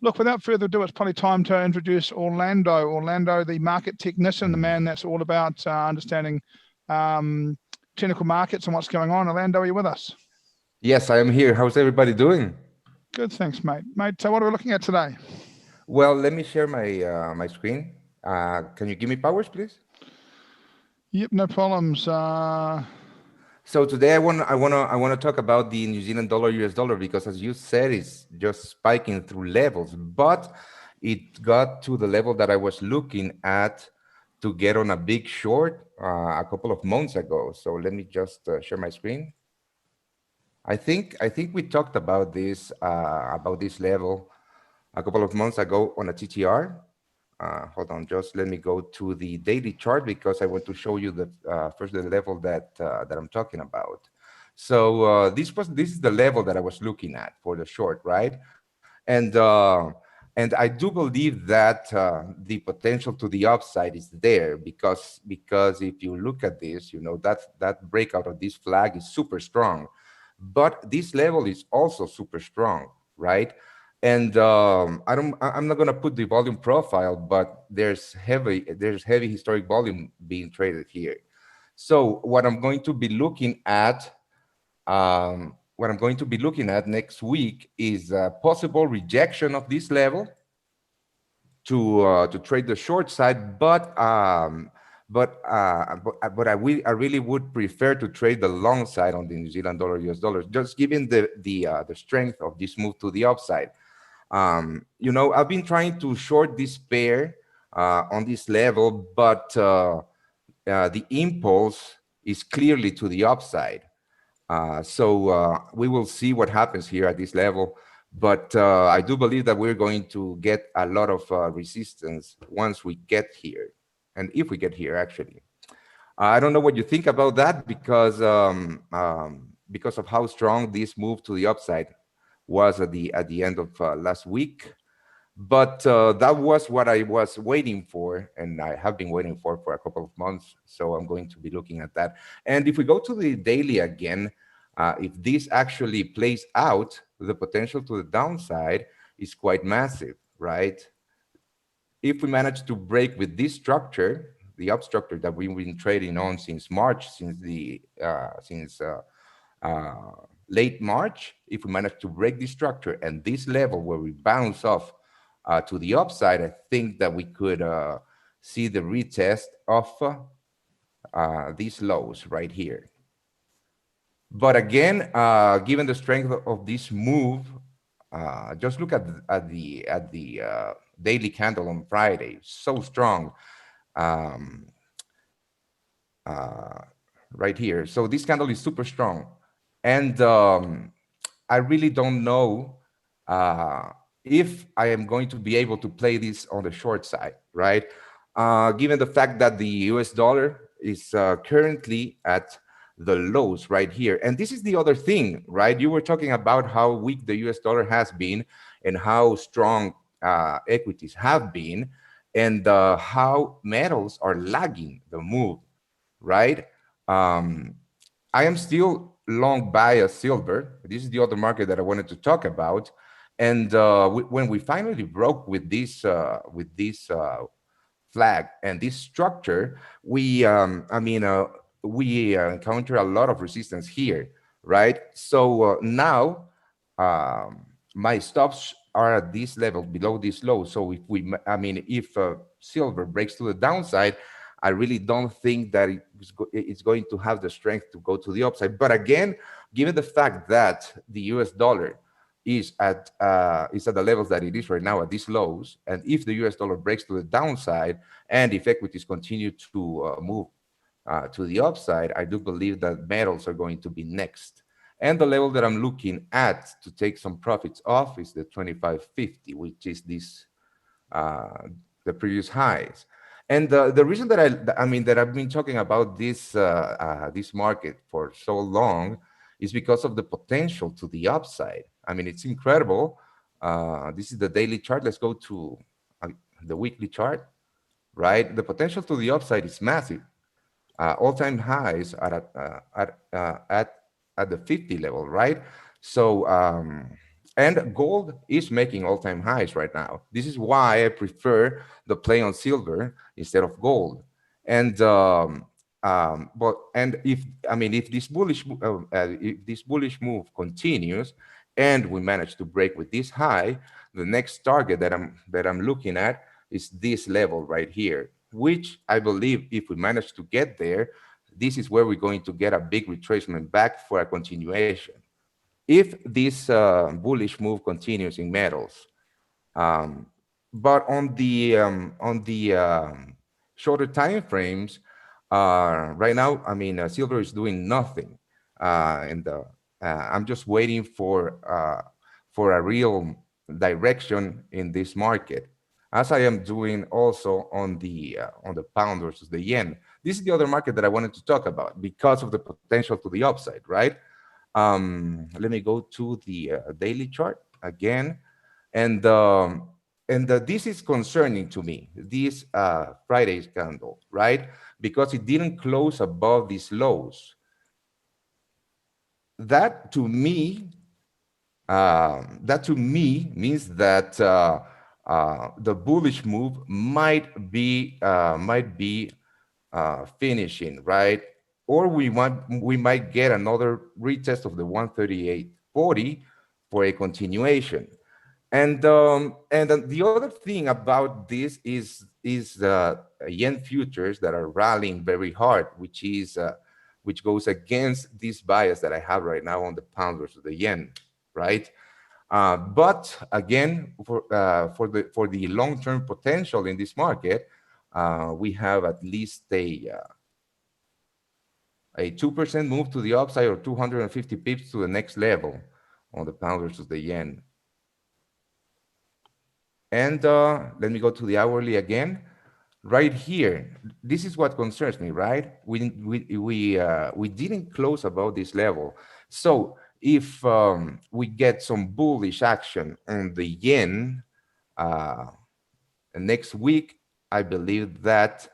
Look, without further ado, it's probably time to introduce Orlando. Orlando, the market technician, the man that's all about understanding technical markets and what's going on. Orlando, are you with us? Yes, I am here. How's everybody doing? Good, thanks, mate. Mate, so what are we looking at today? Well, let me share my screen. Can you give me powers, please? Yep, no problems. So today I wanna talk about the New Zealand dollar US dollar because as you said, it's just spiking through levels, but it got to the level that I was looking at to get on a big short a couple of months ago. So let me just share my screen. I think we talked about this level a couple of months ago on a TTR. Hold on, just let me go to the daily chart because I want to show you the first the level that I'm talking about. So this is the level that I was looking at for the short, right? And uh, and I do believe that the potential to the upside is there because if you look at this, you know that breakout of this flag is super strong, but this level is also super strong, right? And I'm not going to put the volume profile, but there's heavy historic volume being traded here. So what I'm going to be looking at next week is a possible rejection of this level to trade the short side, but I really would prefer to trade the long side on the New Zealand dollar US dollars, just given the strength of this move to the upside. I've been trying to short this pair on this level, but the impulse is clearly to the upside. So we will see what happens here at this level. But I do believe that we're going to get a lot of resistance once we get here. And if we get here, actually. I don't know what you think about that because of how strong this move to the upside was at the end of last week. But that was what I was waiting for, and I have been waiting for a couple of months. So I'm going to be looking at that. And if we go to the daily again, if this actually plays out, the potential to the downside is quite massive, right? If we manage to break with this structure, the up structure that we've been trading on since March, since uh, late March, if we manage to break this structure and this level where we bounce off to the upside, I think that we could see the retest of these lows right here. But again, given the strength of this move, just look at the daily candle on Friday, so strong, um, uh, right here. So this candle is super strong, and I really don't know if I am going to be able to play this on the short side, right? Given the fact that the US dollar is currently at the lows right here. And this is the other thing, right? You were talking about how weak the US dollar has been and how strong equities have been and how metals are lagging the move, right? Um, I am still long bias silver. This is the other market that I wanted to talk about. And when we finally broke with this flag and this structure, we encounter a lot of resistance here, right? So now my stops are at this level below this low. So if silver breaks to the downside, I really don't think that it's going to have the strength to go to the upside. But again, given the fact that the US dollar is at the levels that it is right now at these lows, and if the US dollar breaks to the downside, and if equities continue to move to the upside, I do believe that metals are going to be next. And the level that I'm looking at to take some profits off is the 25.50, which is uh, the previous highs. And the reason that that I've been talking about this market for so long is because of the potential to the upside. I mean, it's incredible. This is the daily chart. Let's go to uh, the weekly chart, right? The potential to the upside is massive. All-time highs at the 50 level, right? So And gold is making all-time highs right now. This is why I prefer the play on silver instead of gold. And if this bullish move continues, and we manage to break with this high, the next target that I'm looking at is this level right here, which I believe if we manage to get there, this is where we're going to get a big retracement back for a continuation. If this bullish move continues in metals. But on the shorter time frames, right now, silver is doing nothing, and I'm just waiting for a real direction in this market, as I am doing also on the pound versus the yen. This is the other market that I wanted to talk about because of the potential to the upside, right? Let me go to the daily chart again, and this is concerning to me. This Friday's candle, right? Because it didn't close above these lows. That to me means that the bullish move might be finishing, right? Or we might get another retest of the 138.40 for a continuation. And the other thing about this is yen futures that are rallying very hard, which goes against this bias that I have right now on the pound versus the yen, right? But again, for the long-term potential in this market, we have at least a 2% move to the upside, or 250 pips to the next level on the pound versus the yen. And let me go to the hourly again. Right here, this is what concerns me, right? We didn't close above this level. So if we get some bullish action on the yen next week, I believe that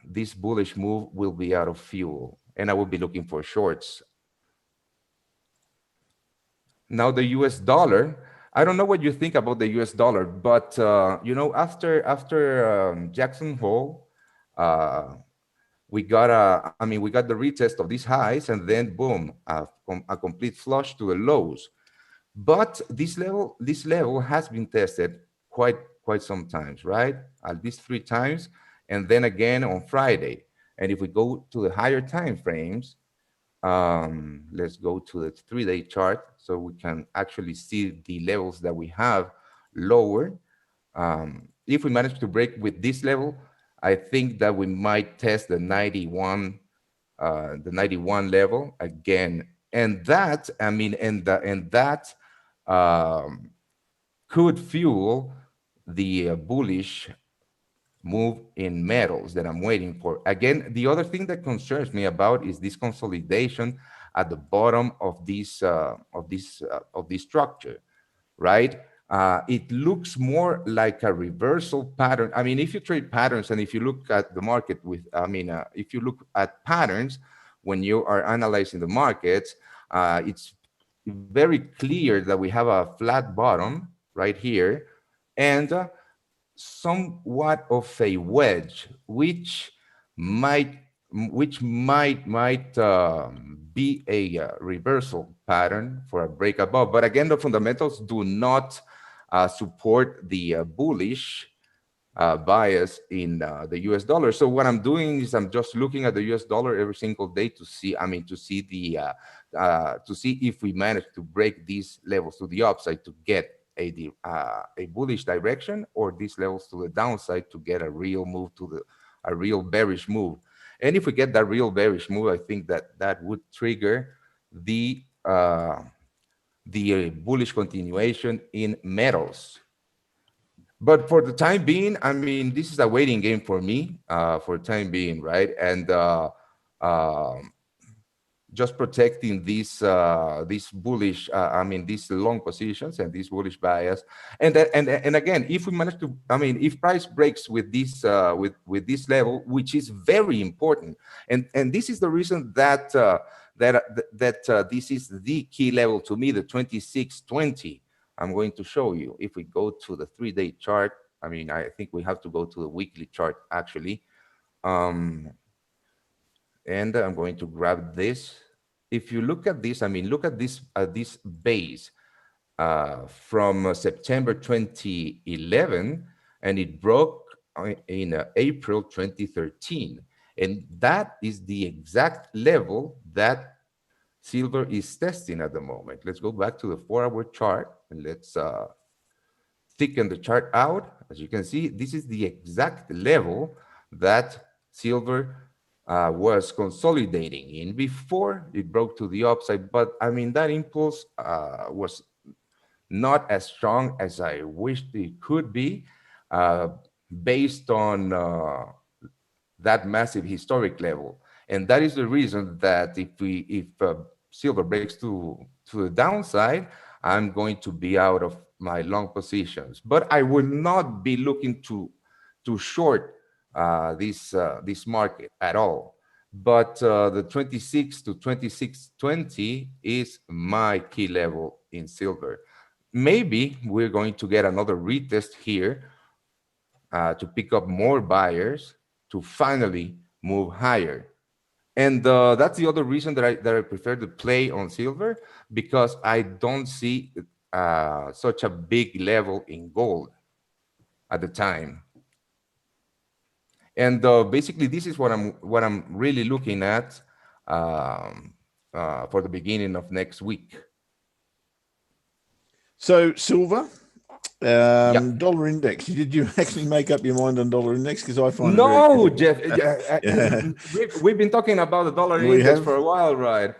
this bullish move will be out of fuel, and I will be looking for shorts. Now the US dollar, I don't know what you think about the US dollar, but after Jackson Hole, we got the retest of these highs, and then boom, a complete flush to the lows. But this level has been tested quite some times, right? At least 3 times, and then again on Friday. And if we go to the higher time frames, let's go to the 3-day chart so we can actually see the levels that we have lower. If we manage to break with this level, I think that we might test the 91 level again, and that could fuel the bullish move in metals that I'm waiting for. Again, the other thing that concerns me about is this consolidation at the bottom of this structure, right? It looks more like a reversal pattern. I mean, if you trade patterns, and if you look at the market if you look at patterns when you are analyzing the markets, it's very clear that we have a flat bottom right here, and somewhat of a wedge, which might be a reversal pattern for a break above. But again, the fundamentals do not support the bullish bias in the US dollar. So what I'm doing is I'm just looking at the US dollar every single day to see if we manage to break these levels to the upside to get a bullish direction, or these levels to the downside to get a real bearish move. And if we get that real bearish move, I think that would trigger the bullish continuation in metals. But for the time being, I mean, this is a waiting game for me, for the time being, right? And just protecting these bullish, these long positions and these bullish bias. And again, if we manage to, if price breaks with this with this level, which is very important, and this is the reason that that this is the key level to me, the 2620. I'm going to show you. If we go to the 3-day chart, I mean, I think we have to go to the weekly chart actually. And I'm going to grab this. If you look at this, I mean, look at this base from September 2011, and it broke in April 2013. And that is the exact level that silver is testing at the moment. Let's go back to the 4-hour chart and let's thicken the chart out. As you can see, this is the exact level that silver was consolidating in before it broke to the upside. But I mean, that impulse was not as strong as I wished it could be, based on that massive historic level. And that is the reason that if silver breaks to the downside, I'm going to be out of my long positions. But I will not be looking to short this market at all. But the 26 to 2620 is my key level in silver. Maybe we're going to get another retest here to pick up more buyers to finally move higher. And that's the other reason that I prefer to play on silver, because I don't see such a big level in gold at the time. And basically, this is what I'm really looking at for the beginning of next week. So silver, dollar index. Did you actually make up your mind on dollar index? Because I find no, Geoff. We've been talking about the dollar index for a while, right?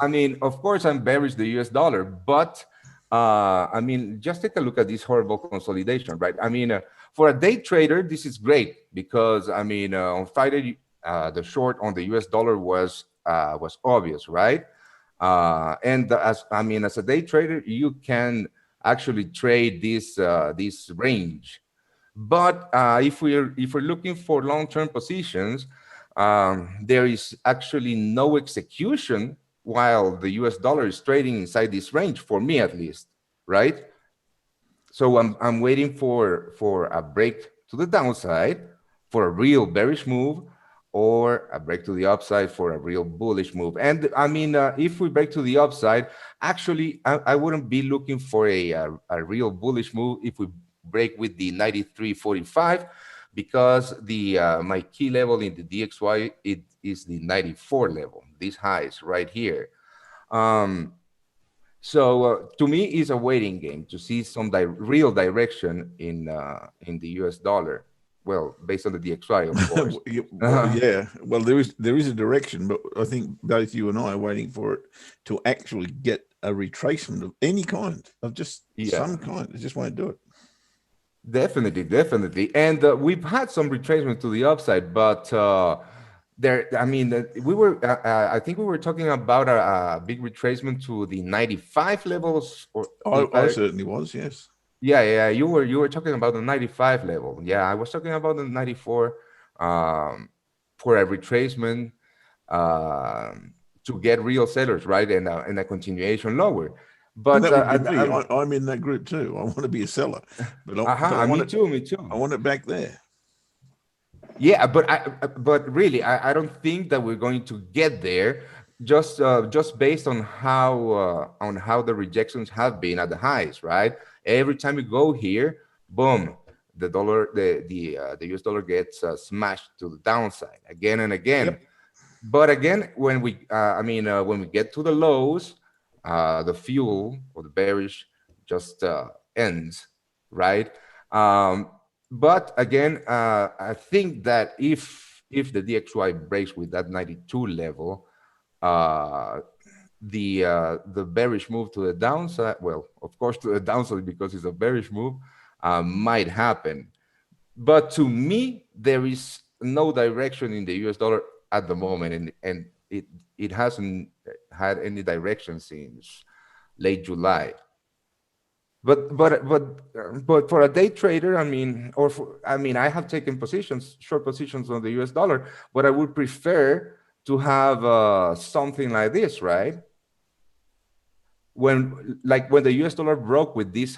I mean, of course, I'm bearish the US dollar, but I mean, just take a look at this horrible consolidation, right? I mean, for a day trader, this is great because I mean, on Friday, the short on the US dollar was obvious, right? And as a day trader, you can actually trade this range. But if we're looking for long-term positions, there is actually no execution while the US dollar is trading inside this range, for me at least, right? So I'm waiting for a break to the downside for a real bearish move, or a break to the upside for a real bullish move. And I mean, if we break to the upside, actually, I wouldn't be looking for a real bullish move if we break with the 93.45, because my key level in the DXY, it is the 94 level, these highs right here. So to me, it's a waiting game to see some real direction in the US dollar. Well, based on the DXY, of course. Yeah. Well, there is a direction, but I think both you and I are waiting for it to actually get a retracement of any kind, of just some kind. It just won't do it. Definitely. And we've had some retracement to the upside, but I mean, I think we were talking about a big retracement to the 95 levels. Or I certainly was, yes. Yeah. You were talking about the 95 level. Yeah, I was talking about the 94 for a retracement to get real sellers, right, and a continuation lower. But I'm in that group too. I want to be a seller, but me too. I want it back there. Yeah, but really, I don't think that we're going to get there. Just based on how the rejections have been at the highs, right? Every time we go here, boom, the US dollar gets smashed to the downside again and again. Yep. But again, when we get to the lows, the fuel or the bearish just ends, right? But again, I think that if the DXY breaks with that 92 level, the bearish move to the downside, well, of course to the downside because it's a bearish move, might happen. But to me, there is no direction in the US dollar at the moment, and it hasn't had any direction since late July. But for a day trader, I have taken short positions on the US dollar, but I would prefer to have something like this, right? When the US dollar broke with these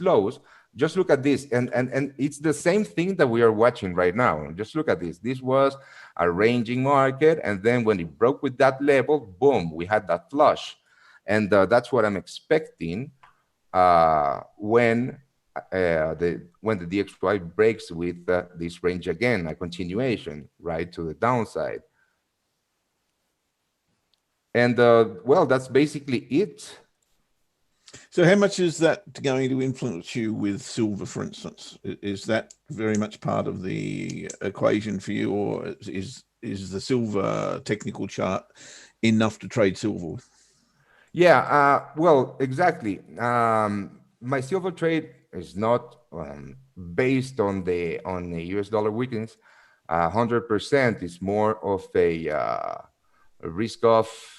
lows, just look at this, and it's the same thing that we are watching right now. Just look at this. This was a ranging market, and then when it broke with that level, boom, we had that flush, and that's what I'm expecting when the DXY breaks with this range again, a continuation, right, to the downside. And well, that's basically it. So how much is that going to influence you with silver, for instance? Is that very much part of the equation for you, or is the silver technical chart enough to trade silver with? Yeah, well, exactly. My silver trade is not based on the US dollar weakness. 100% is more of a risk off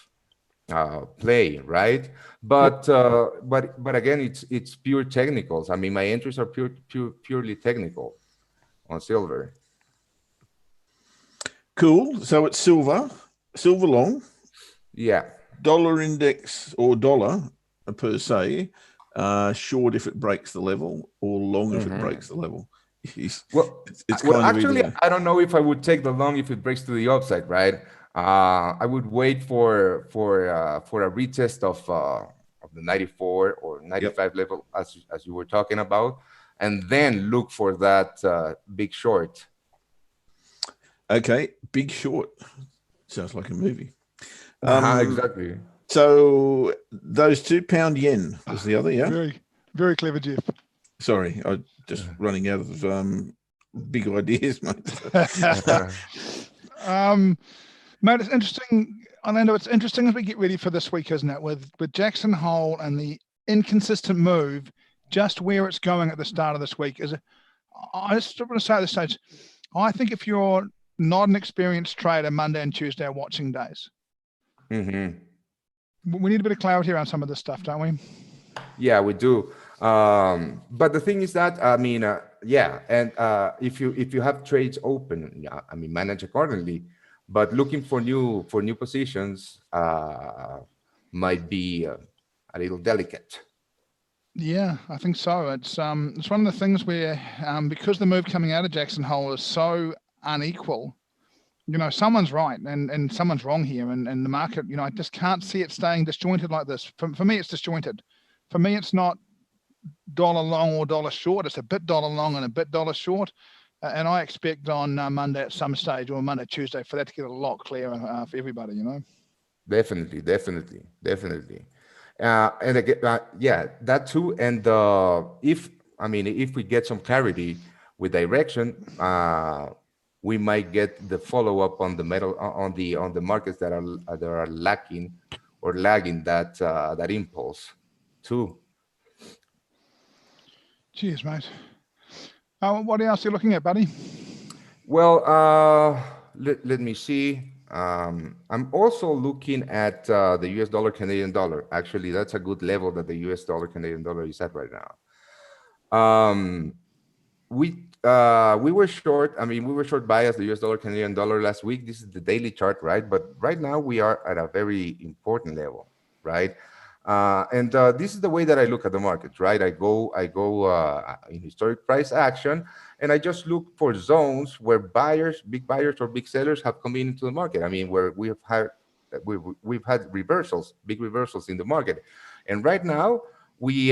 play, right? But but again, it's pure technicals. I mean, my entries are purely technical on silver. Cool. So it's silver long. Yeah. Dollar index or dollar per se, short if it breaks the level, or long if it breaks the level. Well, it's well, kind actually, of I don't know if I would take the long if it breaks to the upside, right? I would wait for a retest of the 94 or 95 level, as you were talking about, and then look for that big short. Okay, big short. Sounds like a movie. Exactly. So those £2 yen was the other, yeah? Very, very clever, Geoff. Sorry, I'm just running out of big ideas, mate. Mate, it's interesting, Orlando. It's interesting as we get ready for this week, isn't it? With Jackson Hole and the inconsistent move, just where it's going at the start of this week is. I just want to say at this stage, I think if you're not an experienced trader, Monday and Tuesday are watching days. We need a bit of clarity around some of this stuff, don't we? Yeah, we do. But the thing is that, I mean, yeah, and if you have trades open, I mean, manage accordingly. But looking for new positions might be a little delicate. Yeah, I think so. It's one of the things where because the move coming out of Jackson Hole is so unequal, you know, someone's right and someone's wrong here, and the market, you know, I just can't see it staying disjointed like this. For me, it's disjointed. For me, it's not dollar long or dollar short. It's a bit dollar long and a bit dollar short. And I expect on Monday at some stage, or Monday, Tuesday, for that to get a lot clearer for everybody, you know? Definitely. And again, yeah, that too. And if we get some clarity with direction, we might get the follow up on the metal on the markets that are lacking or lagging that impulse too. Cheers, mate. What else are you looking at, buddy? Well, let me see. I'm also looking at the US dollar Canadian dollar. Actually, that's a good level that the US dollar Canadian dollar is at right now. We were short. I mean, we were short bias the US dollar Canadian dollar last week. This is the daily chart, right? But right now we are at a very important level, right? And this is the way that I look at the market, right? I go in historic price action, and I just look for zones where big buyers or big sellers have come into the market. I mean, where we've had reversals, big reversals in the market, and right now we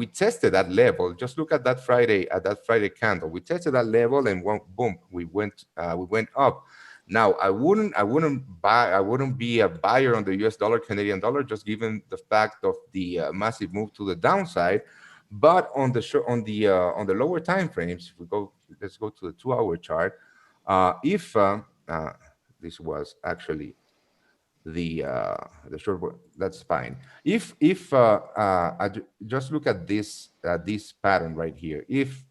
tested that level. Just look at that Friday candle. We tested that level, and boom, we went up. Now, I wouldn't be a buyer on the US dollar Canadian dollar, just given the fact of the massive move to the downside. But on the lower time frames, if let's go to the 2-hour chart. If this was actually the short, that's fine. If I just look at this pattern right here. If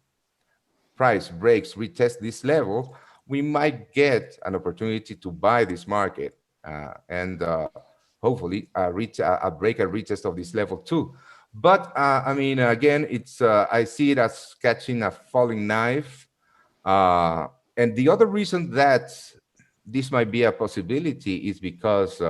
price breaks, retest this level, we might get an opportunity to buy this market and hopefully reach a break and retest of this level too. But I mean, again, it's I see it as catching a falling knife. And the other reason that this might be a possibility is because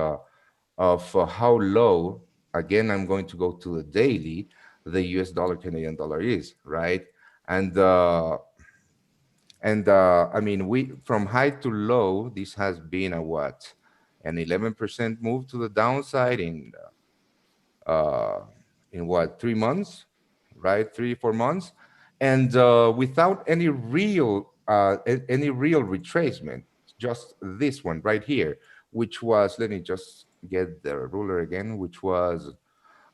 of how low, again, I'm going to go to the daily, the US dollar, Canadian dollar is, right? And I mean, we from high to low, this has been a what? An 11% move to the downside uh, in what, 3 months, right? 3 4 months, and without any real retracement. Just this one right here, which was, let me just get the ruler again, which was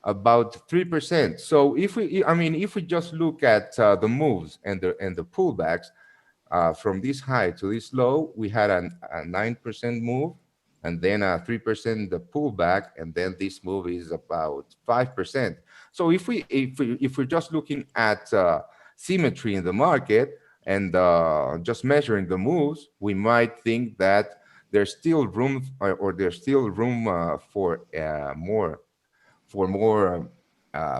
about 3%. So if we, I mean, if we just look at the moves and the pullbacks, from this high to this low, we had a 9% move, and then a 3% the pullback, and then this move is about 5%. So if we're just looking at symmetry in the market and just measuring the moves, we might think that there's still room, or there's still room for more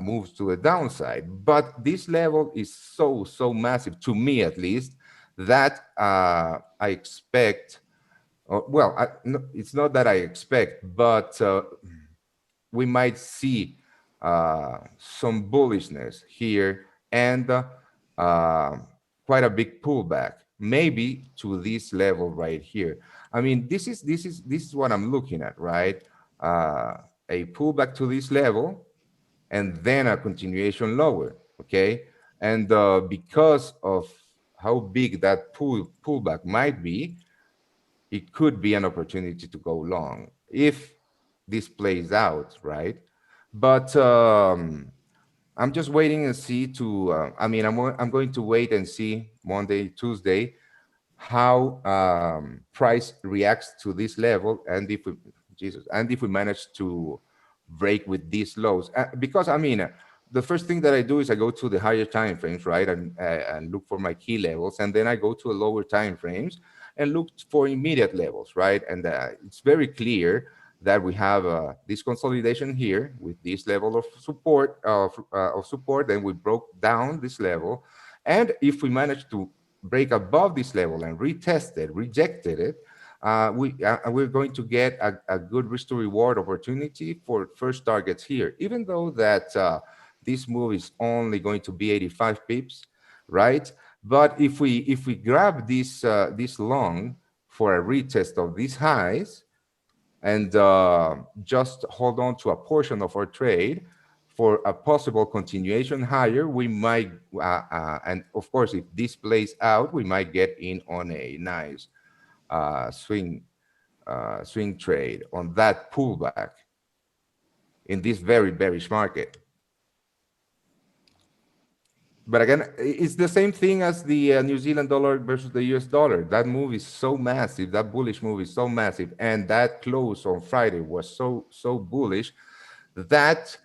moves to the downside. But this level is so massive, to me at least, that I expect. Well, no, it's not that I expect, but we might see some bullishness here and quite a big pullback, maybe to this level right here. I mean, this is what I'm looking at, right? A pullback to this level, and then a continuation lower, okay? And because of how big that pullback might be, it could be an opportunity to go long if this plays out, right? But I'm just waiting and see to, I mean, I'm going to wait and see Monday, Tuesday, how price reacts to this level, and if we manage to break with these lows. Because I mean, the first thing that I do is I go to the higher time frames, right, and look for my key levels, and then I go to the lower time frames and look for immediate levels, right? And it's very clear that we have this consolidation here with this level of support, then we broke down this level, and if we manage to break above this level and retest it, rejected it, we're going to get a good risk to reward opportunity for first targets here, even though that this move is only going to be 85 pips, right? But if we grab this long for a retest of these highs and just hold on to a portion of our trade for a possible continuation higher, we might, and of course, if this plays out, we might get in on a nice swing trade on that pullback in this very bearish market. But again, it's the same thing as the New Zealand dollar versus the US dollar. That move is so massive, that bullish move is so massive, and that close on Friday was so bullish that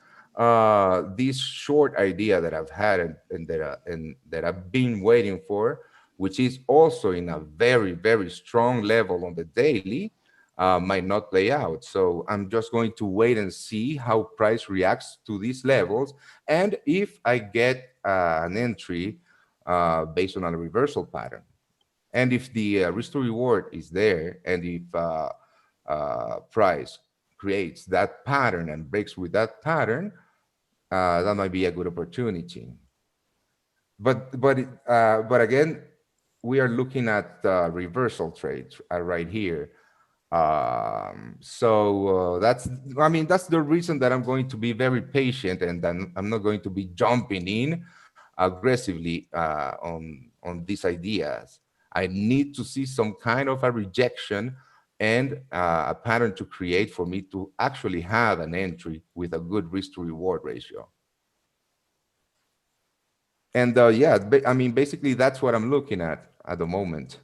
this short idea that I've had and that I've been waiting for, which is also in a very strong level on the daily, might not play out. So I'm just going to wait and see how price reacts to these levels, and if I get an entry based on a reversal pattern, and if the risk to reward is there, and if price creates that pattern and breaks with that pattern, that might be a good opportunity. But again, we are looking at reversal trades right here. So that's, I mean, that's the reason that I'm going to be very patient, and then I'm not going to be jumping in aggressively on these ideas. I need to see some kind of a rejection and a pattern to create for me to actually have an entry with a good risk to reward ratio. And yeah, I mean, basically that's what I'm looking at the moment.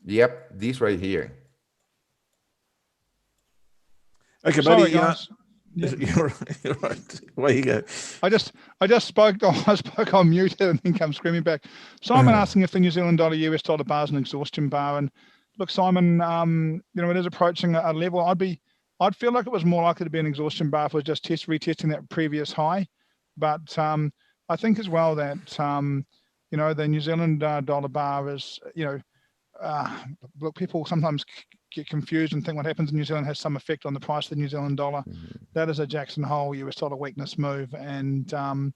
Yep, this right here. Okay, Sorry, buddy. guys. You're right. Away you go. I just spoke. I spoke on mute and then come screaming back. Simon asking if the New Zealand dollar US dollar bar is an exhaustion bar, and look, Simon, you know, it is approaching a level. I'd feel like it was more likely to be an exhaustion bar if it was just retesting that previous high, but I think as well that The New Zealand dollar bar is, look, people sometimes get confused and think what happens in New Zealand has some effect on the price of the New Zealand dollar. That is a Jackson Hole US dollar weakness move. And, the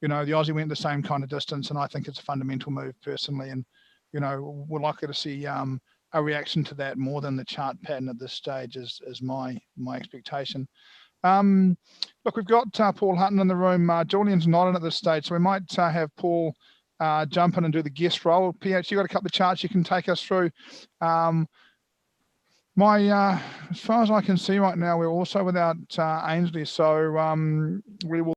Aussie went the same kind of distance, and I think it's a fundamental move personally. And, we're likely to see a reaction to that more than the chart pattern at this stage is my expectation. Look, we've got Paul Hutton in the room. Julian's not in at this stage, so we might have Paul jump in and do the guest role. PH, you got a couple of charts you can take us through. As far as I can see right now, we're also without Ainslie, so we will